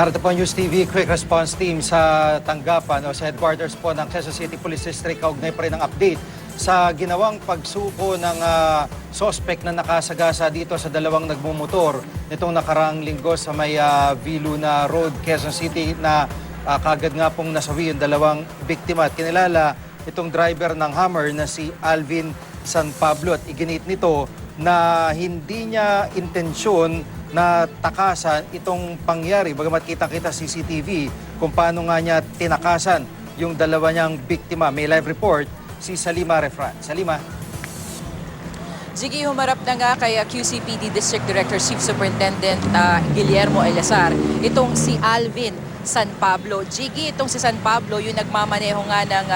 Narito po ang News TV Quick Response Team sa tanggapan o sa headquarters po ng Quezon City Police District. Kaugnay pa rin ang update sa ginawang pagsuko ng suspect na nakasagasa dito sa dalawang nagmumotor nitong nakaraang linggo sa may V. Luna Road, Quezon City na kagad nga pong nasawi yung dalawang biktima. At kinilala itong driver ng Hummer na si Alvin San Pablo at iginit nito na hindi niya intensyon na takasan itong pangyari. Bagamat kita-kita CCTV kung paano nga niya tinakasan yung dalawa niyang biktima. May live report si Salima Refran. Salima. Sige, humarap na nga kay QCPD District Director Chief Superintendent Guillermo Eleazar itong si Alvin San Pablo. Jiggy, itong si San Pablo yung nagmamaneho nga ng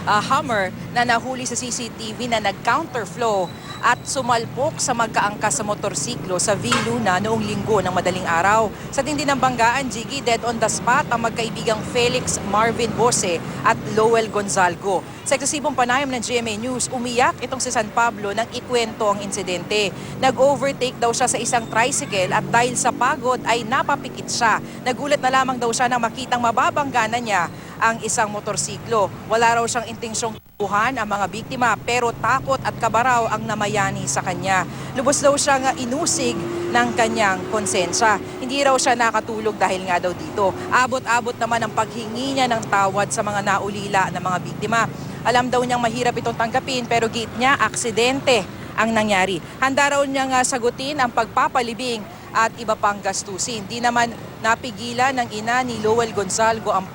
Hummer na nahuli sa CCTV na nag-counterflow at sumalpok sa magkaangkas sa motorsiklo sa V. Luna noong linggo ng madaling araw. Sa tindi ng banggaan, Jiggy, dead on the spot ang magkaibigang Felix Marvin Bose at Lowell Gonzalgo. Sa eksesibong panayam ng GMA News, umiyak itong si San Pablo nang ikwento ang insidente. Nag-overtake daw siya sa isang tricycle at dahil sa pagod ay napapikit siya. Nagulat na lamang daw siya nang makitang mababangganan niya ang isang motorsiklo. Wala raw siyang intensyong tubuhan ang mga biktima pero takot at kabaraw ang namayani sa kanya. Lubos daw siyang inusig ng kanyang konsensya. Hindi raw siya nakatulog dahil nga daw dito. Abot-abot naman ang paghingi niya ng tawad sa mga naulila ng mga biktima. Alam daw niyang mahirap itong tanggapin pero gate niya aksidente ang nangyari. Handa raw niyang sagutin ang pagpapalibing at iba pang gastusin. Di naman napigilan ng ina ni Lowell Gonzalgo ang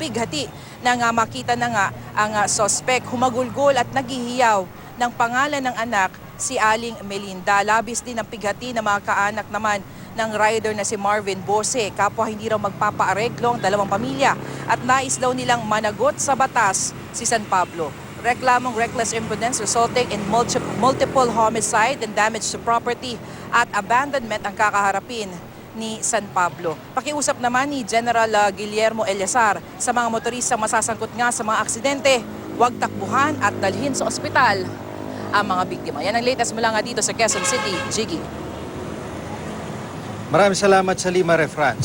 pighati na makita na nga ang suspect. Humagulgol at naghihiyaw ng pangalan ng anak si Aling Melinda. Labis din ang pighati ng mga kaanak naman ng rider na si Marvin Bose. Kapwa hindi raw magpapaareglo ang dalawang pamilya at nais daw nilang managot sa batas si San Pablo. Reklamong reckless imprudence resulting in multiple homicide and damage to property at abandonment ang kakaharapin ni San Pablo. Pakiusap naman ni General Guillermo Eleazar sa mga motoristang masasangkot nga sa mga aksidente, huwag takbuhan at dalhin sa ospital ang mga biktima. Yan ang latest mula nga dito sa Quezon City. Jiggy. Maraming salamat, Salima Refran.